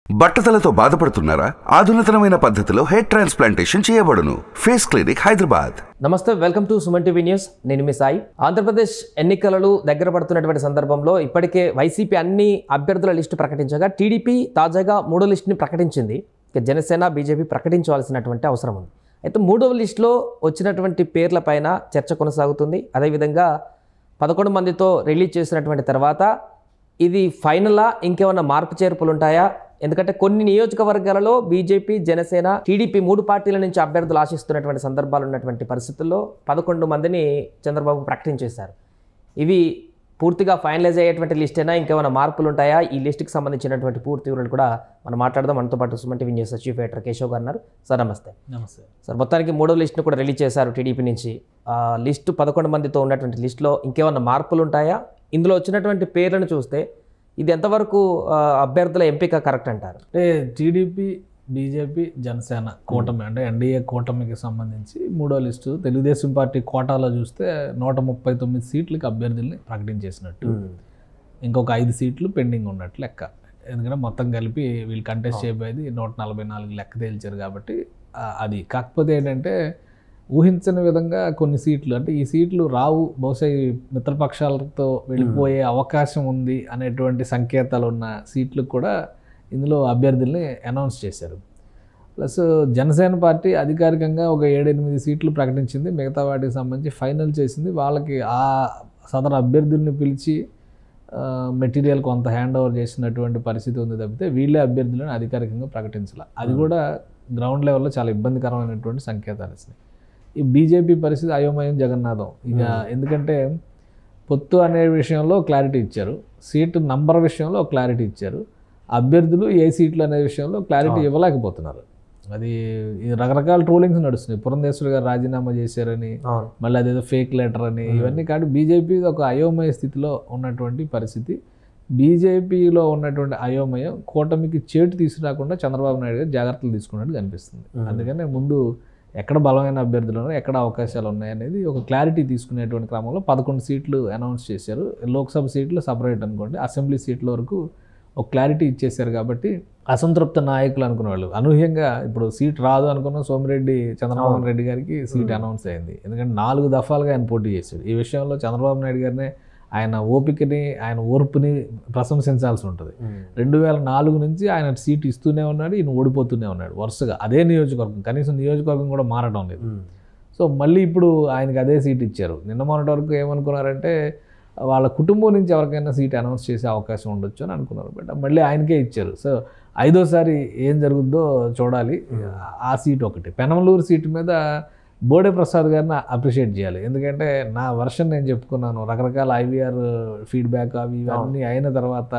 బట్టతలతో బాధపడుతున్నారా? ఆధునితనమైన పద్ధతిలో హెయిర్ ట్రాన్స్ప్లాంటేషన్ చేయబడును. Face clinic Hyderabad. నమస్తే, welcome to Suman TV news. నేను మీ సాయి. ఆంధ్రప్రదేశ్ ఎన్నికలు దగ్గర పడుతున్నటువంటి సందర్భంలో ఇప్పటికే వైసీపీ అన్ని అభ్యర్థుల లిస్టు ప్రకటించగా టీడీపీ తాజాగా మూడో లిస్టుని ప్రకటించింది. ఇక జనసేన బీజేపీ ప్రకటించవలసినటువంటి అవసరం ఉంది. అయితే మూడవ లిస్టులో వచ్చినటువంటి పేర్లపైన చర్చ కొనసాగుతుంది. అదేవిధంగా 11 మందితో రిలీజ్ చేసినటువంటి తర్వాత ఇది ఫైనలా, ఇంకేమన్నా మార్పు చేర్పులు ఉంటాయా? ఎందుకంటే కొన్ని నియోజకవర్గాలలో బీజేపీ, జనసేన, టీడీపీ 3 పార్టీల నుంచి అభ్యర్థులు ఆశిస్తున్నటువంటి సందర్భాలు ఉన్నటువంటి పరిస్థితుల్లో 11 మందిని చంద్రబాబు ప్రకటించేశారు. ఇవి పూర్తిగా ఫైనలైజ్ అయ్యేటువంటి లిస్టేనా, ఇంకేమైనా మార్పులు ఉంటాయా? ఈ లిస్టుకి సంబంధించినటువంటి పూర్తి వివరాలు కూడా మనం మాట్లాడదాం. మనతో పాటు Suman TV news chief editor Keshav గారు ఉన్నారు. సార్ నమస్తే. నమస్తే సార్, మొత్తానికి మూడో లిస్టును కూడా రిలీజ్ చేశారు టీడీపీ నుంచి. లిస్టు 11 మందితో ఉన్నటువంటి లిస్టులో ఇంకేమైనా మార్పులు ఉంటాయా? ఇందులో వచ్చినటువంటి పేర్లను చూస్తే ఇది ఎంతవరకు అభ్యర్థుల ఎంపిక కరెక్ట్ అంటారు? అంటే టీడీపీ, బీజేపీ, జనసేన కూటమి అంటే ఎన్డీఏ కూటమికి సంబంధించి మూడో లిస్టు తెలుగుదేశం పార్టీ కోటాలో చూస్తే 139 సీట్లకి అభ్యర్థుల్ని ప్రకటించేసినట్టు, ఇంకొక 5 సీట్లు పెండింగ్ ఉన్నట్టు లెక్క. ఎందుకంటే మొత్తం కలిపి వీళ్ళు కంటెస్ట్ చేయబోయేది 144 లెక్క తేల్చారు కాబట్టి అది. కాకపోతే ఏంటంటే ఊహించని విధంగా కొన్ని సీట్లు, అంటే ఈ సీట్లు రావు, బహుశా ఈ మిత్రపక్షాలతో వెళ్ళిపోయే అవకాశం ఉంది అనేటువంటి సంకేతాలు ఉన్న సీట్లు కూడా ఇందులో అభ్యర్థుల్ని అనౌన్స్ చేశారు. ప్లస్ జనసేన పార్టీ అధికారికంగా ఒక 7-8 సీట్లు ప్రకటించింది. మిగతా వాటికి సంబంధించి ఫైనల్ చేసింది. వాళ్ళకి ఆ సదరు అభ్యర్థుల్ని పిలిచి మెటీరియల్ కొంత హ్యాండ్ ఓవర్ చేసినటువంటి పరిస్థితి ఉంది తప్పితే వీళ్ళే అభ్యర్థులను అధికారికంగా ప్రకటించాలి. అది కూడా గ్రౌండ్ లెవెల్లో చాలా ఇబ్బందికరమైనటువంటి సంకేతాలు ఇస్తున్నాయి. ఈ బీజేపీ పరిస్థితి అయోమయం జగన్నాథం. ఇక ఎందుకంటే పొత్తు అనే విషయంలో క్లారిటీ ఇచ్చారు, సీటు నంబర్ విషయంలో క్లారిటీ ఇచ్చారు, అభ్యర్థులు ఏ సీట్లు అనే విషయంలో క్లారిటీ ఇవ్వలేకపోతున్నారు. అది రకరకాల ట్రోలింగ్స్ నడుస్తున్నాయి. పురంధేశ్వరి గారు రాజీనామా చేశారని, మళ్ళీ అదేదో ఫేక్ లెటర్ అని, ఇవన్నీ. కానీ బీజేపీ ఒక అయోమయ స్థితిలో ఉన్నటువంటి పరిస్థితి. బీజేపీలో ఉన్నటువంటి అయోమయం కూటమికి చేటు తీసుకురాకుండా చంద్రబాబు నాయుడు గారు జాగ్రత్తలు తీసుకున్నట్టు కనిపిస్తుంది. అందుకనే ముందు ఎక్కడ బలమైన అభ్యర్థులు ఉన్నాయి, ఎక్కడ అవకాశాలు ఉన్నాయి అనేది ఒక క్లారిటీ తీసుకునేటువంటి క్రమంలో 11 సీట్లు అనౌన్స్ చేశారు. లోక్సభ సీట్లు సపరేట్ అనుకోండి, అసెంబ్లీ సీట్ల వరకు ఒక క్లారిటీ ఇచ్చేశారు. కాబట్టి అసంతృప్త నాయకులు అనుకునే వాళ్ళు అనూహ్యంగా ఇప్పుడు సీట్ రాదు అనుకున్న సోమిరెడ్డి చంద్రమోహన్ రెడ్డి గారికి సీట్ అనౌన్స్ అయింది. ఎందుకంటే 4 దఫాలుగా ఆయన పోటీ చేశాడు. ఈ విషయంలో చంద్రబాబు నాయుడు గారినే ఆయన ఓపికని, ఆయన ఓర్పుని ప్రశంసించాల్సి ఉంటుంది. 2004 నుంచి ఆయన సీట్ ఇస్తూనే ఉన్నాడు, ఈయన ఓడిపోతూనే ఉన్నాడు వరుసగా. అదే నియోజకవర్గం, కనీసం నియోజకవర్గం కూడా మారడం లేదు. సో మళ్ళీ ఇప్పుడు ఆయనకి అదే సీట్ ఇచ్చారు. నిన్న మొన్నటి వరకు ఏమనుకున్నారంటే వాళ్ళ కుటుంబం నుంచి ఎవరికైనా సీట్ అనౌన్స్ చేసే అవకాశం ఉండొచ్చు అని అనుకున్నారు. బట్ మళ్ళీ ఆయనకే ఇచ్చారు. సో 5వసారి ఏం జరుగుద్దో చూడాలి. ఆ సీట్ ఒకటి. పెనమలూరు సీటు మీద బోడే ప్రసాద్ గారిని అప్రిషియేట్ చేయాలి. ఎందుకంటే నా వర్షన్ నేను చెప్పుకున్నాను, రకరకాల ఐవీఆర్ ఫీడ్బ్యాక్ అవి ఇవన్నీ అయిన తర్వాత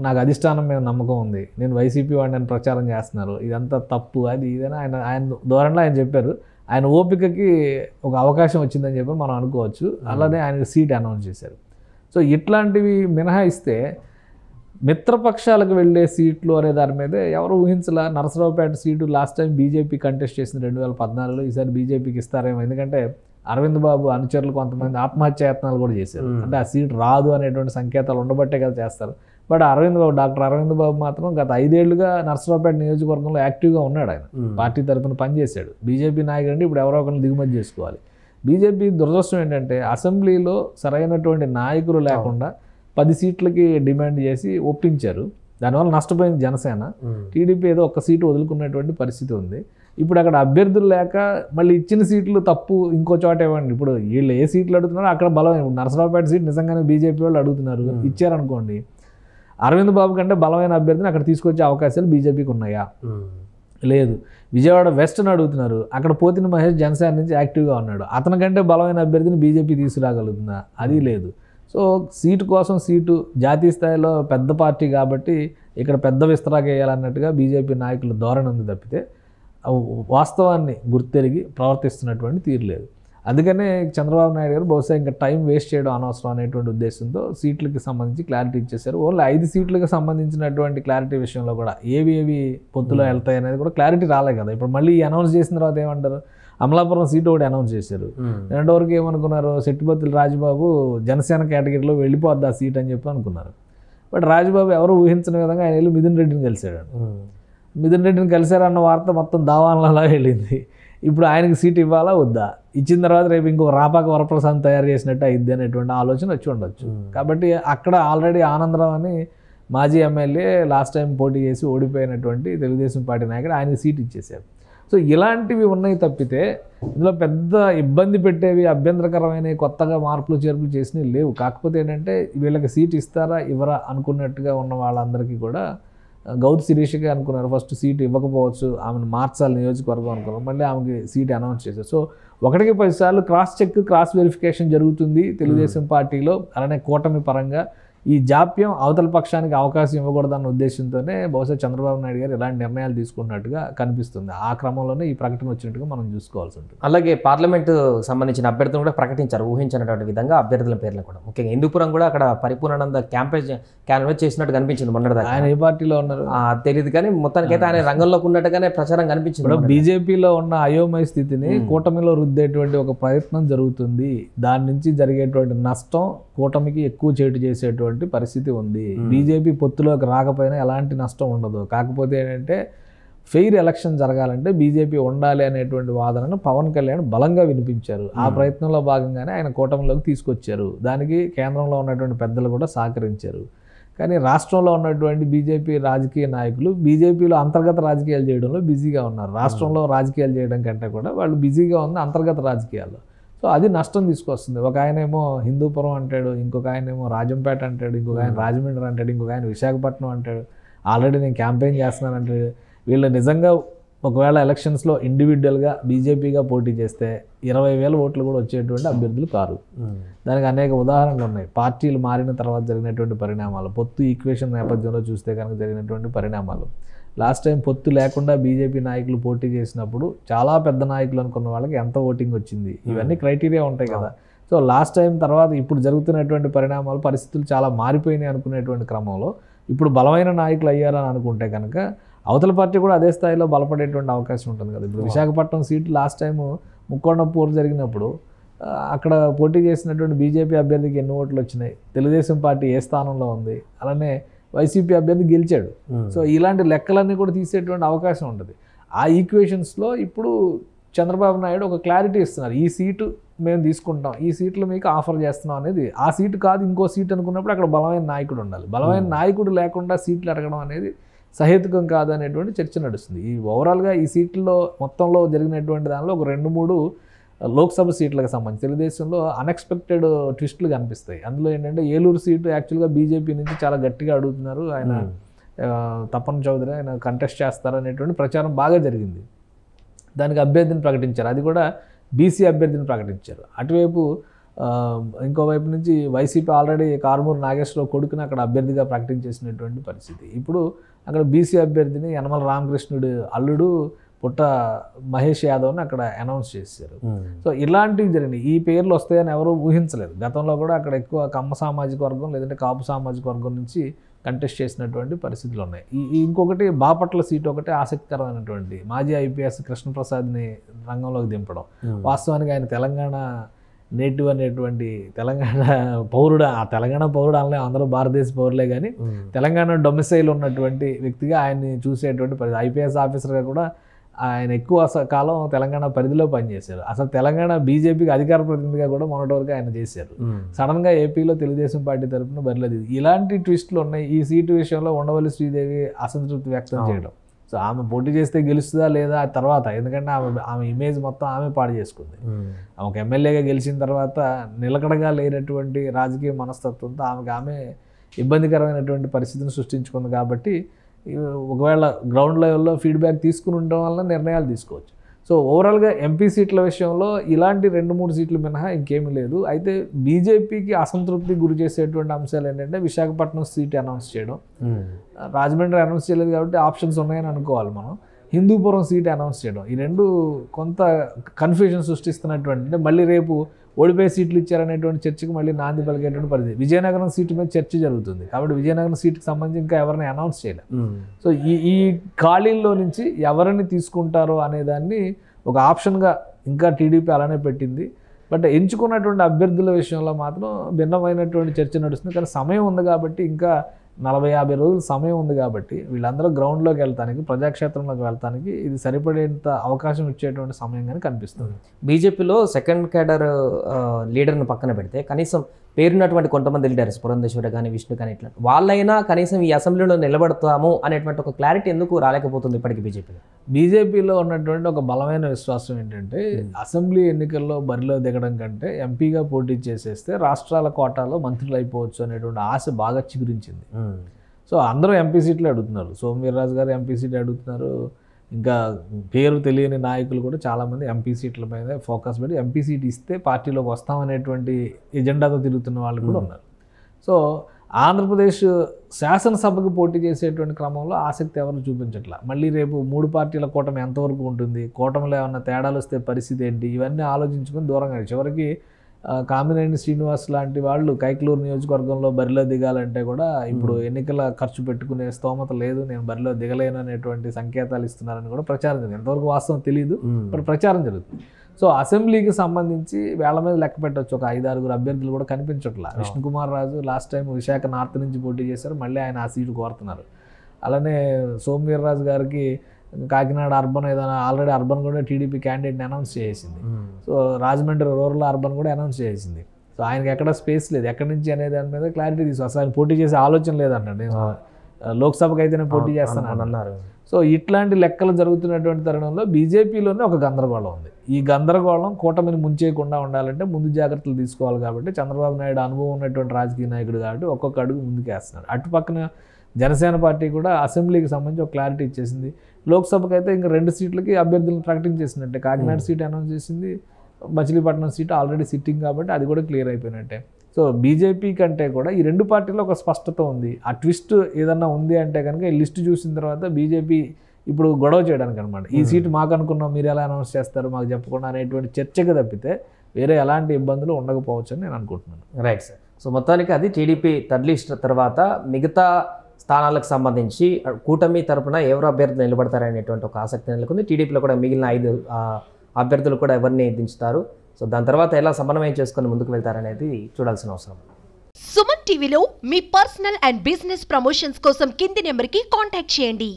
నాకు అధిష్టానం మీద నమ్మకం ఉంది, నేను వైసీపీ వాడిని ప్రచారం చేస్తున్నారు, ఇదంతా తప్పు, అది ఇదని ఆయన ధోరణిలో ఆయన చెప్పారు. ఆయన ఓపికకి ఒక అవకాశం వచ్చిందని చెప్పి మనం అనుకోవచ్చు. అలానే ఆయనకు సీట్ అనౌన్స్ చేశారు. సో ఇట్లాంటివి మినహాయిస్తే మిత్రపక్షాలకు వెళ్ళే సీట్లు అనే దాని మీదే ఎవరు ఊహించలా. Narasaraopet seat last time BJP contest చేసింది 2014లో, ఈసారి బీజేపీకి ఇస్తారేమో. ఎందుకంటే అరవింద్ బాబు అనుచరులు కొంతమంది ఆత్మహత్యాయత్నాలు కూడా చేశారు. అంటే ఆ సీట్ రాదు అనేటువంటి సంకేతాలు ఉండబట్టే కదా చేస్తారు. బట్ డాక్టర్ అరవింద్ బాబు మాత్రం గత 5 ఏళ్లుగా నరసరావుపేట నియోజకవర్గంలో యాక్టివ్గా ఉన్నాడు. ఆయన పార్టీ తరఫున పనిచేశాడు. బీజేపీ నాయకుడు అంటే ఇప్పుడు ఎవరో ఒకరిని దిగుమతి చేసుకోవాలి. బీజేపీ దురదృష్టం ఏంటంటే అసెంబ్లీలో సరైనటువంటి నాయకులు లేకుండా 10 సీట్లకి డిమాండ్ చేసి ఒప్పించారు. దానివల్ల నష్టపోయింది జనసేన. టీడీపీ ఏదో 1 సీటు వదులుకున్నటువంటి పరిస్థితి ఉంది. ఇప్పుడు అక్కడ అభ్యర్థులు లేక మళ్ళీ ఇచ్చిన సీట్లు తప్పు ఇంకో చోట ఇవ్వండి. ఇప్పుడు వీళ్ళు ఏ సీట్లు అడుగుతున్నారో అక్కడ బలమైన, ఇప్పుడు నరసరావుపేట సీట్ నిజంగానే బీజేపీ వాళ్ళు అడుగుతున్నారు, ఇచ్చారనుకోండి, అరవింద్ బాబు కంటే బలమైన అభ్యర్థిని అక్కడ తీసుకొచ్చే అవకాశాలు బీజేపీకి ఉన్నాయా? లేదు. విజయవాడ వెస్ట్ని అడుగుతున్నారు, అక్కడ పోతిన మహేష్ జనసేన నుంచి యాక్టివ్గా ఉన్నాడు, అతని కంటే బలమైన అభ్యర్థిని బీజేపీ తీసుకురాగలుగుతుందా? అది లేదు. సో సీటు కోసం సీటు, జాతీయ స్థాయిలో పెద్ద పార్టీ కాబట్టి ఇక్కడ పెద్ద విస్తరాగా వేయాలన్నట్టుగా బీజేపీ నాయకుల ధోరణి ఉంది తప్పితే వాస్తవాన్ని గుర్తెరిగి ప్రవర్తిస్తున్నటువంటి తీరు లేదు. అందుకనే చంద్రబాబు నాయుడు గారు బహుశా ఇంకా టైం వేస్ట్ చేయడం అనవసరం అనేటువంటి ఉద్దేశంతో సీట్లకి సంబంధించి క్లారిటీ ఇచ్చేశారు. ఓన్లీ 5 సీట్లకు సంబంధించినటువంటి క్లారిటీ విషయంలో కూడా ఏవి పొత్తులో వెళ్తాయి అనేది కూడా క్లారిటీ రాలేదు కదా. ఇప్పుడు మళ్ళీ అనౌన్స్ చేసిన తర్వాత ఏమంటారు, అమలాపురం సీటు ఒకటి అనౌన్స్ చేశారు. రెండోవరకు ఏమనుకున్నారు, శెట్టిపత్తుల రాజబాబు జనసేన కేటగిరీలో వెళ్ళిపోద్ది ఆ సీట్ అని చెప్పి అనుకున్నారు. బట్ రాజబాబు ఎవరు ఊహించిన విధంగా ఆయన వెళ్ళి మిథున్ రెడ్డిని కలిశాడు. మిథున్ రెడ్డిని కలిశారన్న వార్త మొత్తం దావాన్లలా వెళ్ళింది. ఇప్పుడు ఆయనకి సీట్ ఇవ్వాలా వద్దా, ఇచ్చిన తర్వాత రేపు ఇంకో రాపాక వరప్రసాద్ తయారు చేసినట్టు అయింది అనేటువంటి ఆలోచన వచ్చి ఉండొచ్చు. కాబట్టి అక్కడ ఆల్రెడీ ఆనందరావు అని మాజీ ఎమ్మెల్యే లాస్ట్ టైం పోటీ చేసి ఓడిపోయినటువంటి తెలుగుదేశం పార్టీ నాయకుడు ఆయనకి సీట్ ఇచ్చేశారు. సో ఇలాంటివి ఉన్నాయి తప్పితే ఇందులో పెద్ద ఇబ్బంది పెట్టేవి అభ్యంతరకరమైన కొత్తగా మార్పులు చేర్పులు చేసినవి లేవు. కాకపోతే ఏంటంటే వీళ్ళకి సీట్ ఇస్తారా ఇవ్వరా అనుకున్నట్టుగా ఉన్న వాళ్ళందరికీ కూడా గౌతు శిరీషగా అనుకున్నారు ఫస్ట్ సీట్ ఇవ్వకపోవచ్చు, ఆమెను మార్చాలి నియోజకవర్గం అనుకున్నారు, మళ్ళీ ఆమెకి సీట్ అనౌన్స్ చేశారు. సో 1కి 10 సార్లు క్రాస్ చెక్ క్రాస్ వెరిఫికేషన్ జరుగుతుంది తెలుగుదేశం పార్టీలో. అలానే కూటమి పరంగా ఈ జాప్యం అవతల పక్షానికి అవకాశం ఇవ్వకూడదన్న ఉద్దేశంతోనే బహుశా చంద్రబాబు నాయుడు గారు ఇలాంటి నిర్ణయాలు తీసుకున్నట్టుగా కనిపిస్తుంది. ఆ క్రమంలోనే ఈ ప్రకటన వచ్చినట్టుగా మనం చూసుకోవాల్సి ఉంటుంది. అలాగే పార్లమెంటు సంబంధించిన అభ్యర్థులను కూడా ప్రకటించారు ఊహించినటువంటి విధంగా అభ్యర్థుల పేర్లు కూడా. ముఖ్యంగా హిందూపురం కూడా అక్కడ పరిపూర్ణానంద క్యాంపెయిన్ చేసినట్టు కనిపించింది మొన్నటిదాకా. ఆయన ఏ పార్టీలో ఉన్నారు తెలియదు కానీ మొత్తానికైతే ఆయన రంగంలోకి ఉన్నట్టుగానే ప్రచారం కనిపించింది. బీజేపీలో ఉన్న అయోమయ స్థితిని కూటమిలో రుద్దేటువంటి ఒక ప్రయత్నం జరుగుతుంది. దాని నుంచి జరిగేటువంటి నష్టం కూటమికి ఎక్కువ చేటు చేసేటువంటి పరిస్థితి ఉంది. బీజేపీ పొత్తులోకి రాకపోయినా ఎలాంటి నష్టం ఉండదు. కాకపోతే ఏంటంటే ఫెయిర్ ఎలక్షన్ జరగాలంటే బీజేపీ ఉండాలి అనేటువంటి వాదనను పవన్ కళ్యాణ్ బలంగా వినిపించారు. ఆ ప్రయత్నంలో భాగంగానే ఆయన కూటమిలోకి తీసుకొచ్చారు. దానికి కేంద్రంలో ఉన్నటువంటి పెద్దలు కూడా సహకరించారు. కానీ రాష్ట్రంలో ఉన్నటువంటి బీజేపీ రాజకీయ నాయకులు బీజేపీలో అంతర్గత రాజకీయాలు చేయడంలో బిజీగా ఉన్నారు. రాష్ట్రంలో రాజకీయాలు చేయడం కంటే కూడా వాళ్ళు బిజీగా ఉంది అంతర్గత రాజకీయాల్లో. సో అది నష్టం తీసుకొస్తుంది. ఒక ఆయనేమో హిందూపురం అంటాడు, ఇంకొక ఆయనేమో రాజంపేట అంటాడు, ఇంకొక ఆయన రాజమండ్రి అంటాడు, ఇంకొక ఆయన విశాఖపట్నం అంటాడు, ఆల్రెడీ నేను క్యాంపెయిన్ చేస్తున్నాను అంటాడు. వీళ్ళు నిజంగా ఒకవేళ ఎలక్షన్స్లో ఇండివిజువల్గా బీజేపీగా పోటీ చేస్తే 20,000 ఓట్లు కూడా వచ్చేటువంటి అభ్యర్థులు కారు. దానికి అనేక ఉదాహరణలు ఉన్నాయి. పార్టీలు మారిన తర్వాత జరిగినటువంటి పరిణామాలు, పొత్తు ఈక్వేషన్ నేపథ్యంలో చూస్తే కనుక జరిగినటువంటి పరిణామాలు. లాస్ట్ టైం పొత్తు లేకుండా బీజేపీ నాయకులు పోటీ చేసినప్పుడు చాలా పెద్ద నాయకులు అనుకున్న వాళ్ళకి ఎంత ఓటింగ్ వచ్చింది, ఇవన్నీ క్రైటీరియా ఉంటాయి కదా. సో లాస్ట్ టైం తర్వాత ఇప్పుడు జరుగుతున్నటువంటి పరిణామాలు పరిస్థితులు చాలా మారిపోయినాయి అనుకునేటువంటి క్రమంలో ఇప్పుడు బలమైన నాయకులు అయ్యారని అనుకుంటే కనుక అవతల పార్టీ కూడా అదే స్థాయిలో బలపడేటువంటి అవకాశం ఉంటుంది కదా. ఇప్పుడు విశాఖపట్నం సీటు లాస్ట్ టైము ముక్కోణ పోరు జరిగినప్పుడు అక్కడ పోటీ చేసినటువంటి బీజేపీ అభ్యర్థికి ఎన్ని ఓట్లు వచ్చినాయి, తెలుగుదేశం పార్టీ ఏ స్థానంలో ఉంది, అలానే వైసీపీ అభ్యర్థి గెలిచాడు. సో ఇలాంటి లెక్కలన్నీ కూడా తీసేటువంటి అవకాశం ఉంటుంది. ఆ ఈక్వేషన్స్లో ఇప్పుడు చంద్రబాబు నాయుడు ఒక క్లారిటీ ఇస్తున్నారు. ఈ సీటు మేము తీసుకుంటాం, ఈ సీట్లు మీకు ఆఫర్ చేస్తున్నాం అనేది. ఆ సీటు కాదు ఇంకో సీట్ అనుకున్నప్పుడు అక్కడ బలమైన నాయకుడు ఉండాలి. బలమైన నాయకుడు లేకుండా సీట్లు అడగడం అనేది సహేతుకం కాదు అనేటువంటి చర్చ నడుస్తుంది. ఈ ఓవరాల్గా ఈ సీట్లలో మొత్తంలో జరిగినటువంటి దానిలో ఒక 2-3 లోక్సభ సీట్లకు సంబంధించి తెలుగుదేశంలో అన్ఎక్స్పెక్టెడ్ ట్విస్టులు కనిపిస్తాయి. అందులో ఏంటంటే ఏలూరు సీటు యాక్చువల్గా బీజేపీ నుంచి చాలా గట్టిగా అడుగుతున్నారు. ఆయన తపన్ చౌదరి ఆయన కంటెస్ట్ చేస్తారు అనేటువంటి ప్రచారం బాగా జరిగింది. దానికి అభ్యర్థిని ప్రకటించారు, అది కూడా బీసీ అభ్యర్థిని ప్రకటించారు. అటువైపు ఇంకోవైపు నుంచి వైసీపీ ఆల్రెడీ కారుమూరు నాగేశ్వరరావు కొడుకుని అక్కడ అభ్యర్థిగా ప్రకటించేసినటువంటి పరిస్థితి. ఇప్పుడు అక్కడ బీసీ అభ్యర్థిని యనమల రామకృష్ణుడు అల్లుడు పుట్ట మహేష్ యాదవ్ని అక్కడ అనౌన్స్ చేశారు. సో ఇలాంటివి జరిగినాయి. ఈ పేర్లు వస్తాయని ఎవరు ఊహించలేదు. గతంలో కూడా అక్కడ ఎక్కువ కమ్మ సామాజిక వర్గం లేదంటే కాపు సామాజిక వర్గం నుంచి కంటెస్ట్ చేసినటువంటి పరిస్థితులు ఉన్నాయి. ఇంకొకటి బాపట్ల సీటు ఒకటి ఆసక్తికరమైనటువంటి మాజీ ఐపీఎస్ కృష్ణప్రసాద్ని రంగంలోకి దింపడం. వాస్తవానికి ఆయన తెలంగాణ నేటివ్ అనేటువంటి తెలంగాణ పౌరుడు, ఆ తెలంగాణ పౌరుడు అనలే, అందరూ భారతదేశ పౌరులే, కానీ తెలంగాణ డొమిసైల్ ఉన్నటువంటి వ్యక్తిగా ఆయన్ని చూసేటువంటి పరిస్థితి. ఐపీఎస్ ఆఫీసర్గా కూడా ఆయన ఎక్కువ కాలం తెలంగాణ పరిధిలో పనిచేశారు. అసలు తెలంగాణ బీజేపీకి అధికార ప్రతినిధిగా కూడా మొన్నటి వరకు ఆయన చేశారు. సడన్గా ఏపీలో తెలుగుదేశం పార్టీ తరఫున బరిలేదు. ఇలాంటి ట్విస్టులు ఉన్నాయి. ఈ సీటు విషయంలో ఉండవల్లి శ్రీదేవి అసంతృప్తి వ్యక్తం చేయడం. సో ఆమె పోటీ చేస్తే గెలుస్తుందా లేదా తర్వాత, ఎందుకంటే ఆమె ఇమేజ్ మొత్తం ఆమె పాడు చేసుకుంది. ఒక ఎమ్మెల్యేగా గెలిచిన తర్వాత నిలకడగా లేనటువంటి రాజకీయ మనస్తత్వంతో ఆమె ఇబ్బందికరమైనటువంటి పరిస్థితిని సృష్టించుకుంది. కాబట్టి ఒకవేళ గ్రౌండ్ లెవెల్లో ఫీడ్బ్యాక్ తీసుకుని ఉండడం వల్ల నిర్ణయాలు తీసుకోవచ్చు. సో ఓవరాల్గా ఎంపీ సీట్ల విషయంలో ఇలాంటి 2-3 సీట్లు మినహా ఇంకేమీ లేదు. అయితే బీజేపీకి అసంతృప్తి గురి చేసేటువంటి అంశాలు ఏంటంటే విశాఖపట్నం సీట్ అనౌన్స్ చేయడం, రాజమండ్రి అనౌన్స్ చేయలేదు కాబట్టి ఆప్షన్స్ ఉన్నాయని అనుకోవాలి మనం. హిందూపురం సీట్ అనౌన్స్ చేయడం, ఈ రెండు కొంత కన్ఫ్యూజన్ సృష్టిస్తున్నటువంటి, అంటే మళ్ళీ రేపు ఓడిపోయే సీట్లు ఇచ్చారనేటువంటి చర్చకు మళ్ళీ నాంది పలికేటువంటి పరిస్థితి. విజయనగరం సీటు మీద చర్చ జరుగుతుంది కాబట్టి విజయనగరం సీటుకి సంబంధించి ఇంకా ఎవరిని అనౌన్స్ చేయలేదు. సో ఈ ఖాళీల్లో నుంచి ఎవరిని తీసుకుంటారో అనేదాన్ని ఒక ఆప్షన్గా ఇంకా టీడీపీ అలానే పెట్టింది. బట్ ఎంచుకున్నటువంటి అభ్యర్థుల విషయంలో మాత్రం భిన్నమైనటువంటి చర్చ నడుస్తుంది. కానీ సమయం ఉంది కాబట్టి ఇంకా 40-50 రోజులు సమయం ఉంది కాబట్టి వీళ్ళందరూ గ్రౌండ్లోకి వెళ్తానికి, ప్రజాక్షేత్రంలోకి వెళ్తానికి ఇది సరిపడేంత అవకాశం ఇచ్చేటువంటి సమయంగానే కనిపిస్తుంది. బీజేపీలో సెకండ్ క్యాడర్ లీడర్ను పక్కన పెడితే కనీసం పేరున్నటువంటి కొంతమంది లీడర్స్ పురంధేశ్వరి కానీ విష్ణు కానీ ఇట్లా వాళ్ళైనా కనీసం ఈ అసెంబ్లీలో నిలబడతాము అనేటువంటి ఒక క్లారిటీ ఎందుకు రాలేకపోతుంది ఇప్పటికీ బీజేపీలో? బీజేపీలో ఉన్నటువంటి ఒక బలమైన విశ్వాసం ఏంటంటే అసెంబ్లీ ఎన్నికల్లో బరిలో దిగడం కంటే ఎంపీగా పోటీ చేసేస్తే రాష్ట్రాల కోటాలో మంత్రులు అయిపోవచ్చు అనేటువంటి ఆశ బాగా చిగురించింది. సో అందరూ ఎంపీ సీట్లు అడుగుతున్నారు. సోమవీర్రాజు గారు ఎంపీ సీట్లు అడుగుతున్నారు. ఇంకా పేరు తెలియని నాయకులు కూడా చాలామంది ఎంపీ సీట్ల మీద ఫోకస్ పెట్టి ఎంపీ సీట్ ఇస్తే పార్టీలోకి వస్తామనేటువంటి ఎజెండాతో తిరుగుతున్న వాళ్ళు కూడా ఉన్నారు. సో ఆంధ్రప్రదేశ్ శాసనసభకు పోటీ చేసేటువంటి క్రమంలో ఆసక్తి ఎవరు చూపించట్లా. మళ్ళీ రేపు 3 పార్టీల కూటమి ఎంతవరకు ఉంటుంది, కూటమిలో ఏమన్నా తేడాలు వస్తే పరిస్థితి ఏంటి, ఇవన్నీ ఆలోచించుకొని దూరంగా చివరికి కామినేని శ్రీనివాస్ లాంటి వాళ్ళు కైకలూరు నియోజకవర్గంలో బరిలో దిగాలంటే కూడా ఇప్పుడు ఎన్నికల ఖర్చు పెట్టుకునే స్తోమత లేదు, నేను బరిలో దిగలేను అనేటువంటి సంకేతాలు ఇస్తున్నారని కూడా ప్రచారం జరిగింది. ఎంతవరకు వాస్తవం తెలియదు, ఇప్పుడు ప్రచారం జరుగుతుంది. సో అసెంబ్లీకి సంబంధించి వేళ్ల మీద లెక్క పెట్టవచ్చు, ఒక 5-6 అభ్యర్థులు కూడా కనిపించట్లా. Vishnukumar Raju last time Visakha north నుంచి పోటీ చేశారు, మళ్ళీ ఆయన ఆ సీటు కోరుతున్నారు. అలానే సోమవీర్రాజు గారికి కాకినాడ అర్బన్ ఏదైనా ఆల్రెడీ అర్బన్ కూడా టీడీపీ క్యాండిడేట్ని అనౌన్స్ చేసింది. సో రాజమండ్రి రూరల్ అర్బన్ కూడా అనౌన్స్ చేసింది. సో ఆయనకి ఎక్కడ స్పేస్ లేదు, ఎక్కడి నుంచి అనే దాని మీద క్లారిటీ అసలు ఆయన పోటీ చేసే ఆలోచన లేదంటాడు. నేను లోక్సభకు అయితేనే పోటీ చేస్తాను అన్నారు. సో ఇట్లాంటి లెక్కలు జరుగుతున్నటువంటి తరుణంలో బీజేపీలోనే ఒక గందరగోళం ఉంది. ఈ గందరగోళం కూటమిని ముంచేయకుండా ఉండాలంటే ముందు జాగ్రత్తలు తీసుకోవాలి. కాబట్టి చంద్రబాబు నాయుడు అనుభవం ఉన్నటువంటి రాజకీయ నాయకుడు కాబట్టి ఒక్కొక్క అడుగు ముందుకేస్తున్నాడు. అటు పక్కన జనసేన పార్టీ కూడా అసెంబ్లీకి సంబంధించి ఒక క్లారిటీ ఇచ్చేసింది. లోక్సభకు అయితే ఇంకా 2 సీట్లకి అభ్యర్థులను ప్రకటించేసినట్టే. కాకినాడ సీట్ అనౌన్స్ చేసింది, మచిలీపట్నం సీట్ ఆల్రెడీ సిట్టింగ్ కాబట్టి అది కూడా క్లియర్ అయిపోయినట్టే. సో బీజేపీ కంటే కూడా ఈ 2 పార్టీలో ఒక స్పష్టత ఉంది. ఆ ట్విస్ట్ ఏదన్నా ఉంది అంటే కనుక ఈ లిస్టు చూసిన తర్వాత బీజేపీ ఇప్పుడు గొడవ చేయడానికి అనమాట, ఈ సీటు మాకు అనుకున్నాం మీరు ఎలా అనౌన్స్ చేస్తారు మాకు చెప్పకుండా అనేటువంటి చర్చకు తప్పితే వేరే ఎలాంటి ఇబ్బందులు ఉండకపోవచ్చు అని నేను అనుకుంటున్నాను. Right sir. సో మొత్తానికి అది టీడీపీ థర్డ్ లిస్ట్ తర్వాత మిగతా స్థానాలకు సంబంధించి కూటమి తరపున ఎవరు అభ్యర్థులు నిలబడతారనేటువంటి ఒక ఆసక్తి నెలకొంది. టీడీపీలో కూడా మిగిలిన 5 అభ్యర్థులు కూడా ఎవరిని దించుతారు, సో దాని తర్వాత ఎలా సమన్వయం చేసుకొని ముందుకు వెళ్తారనేది చూడాల్సిన అవసరం. సుమన్ టీవీలో మీ పర్సనల్ అండ్ బిజినెస్ ప్రమోషన్స్ కోసం కింది నెంబర్కి కాంటాక్ట్ చేయండి.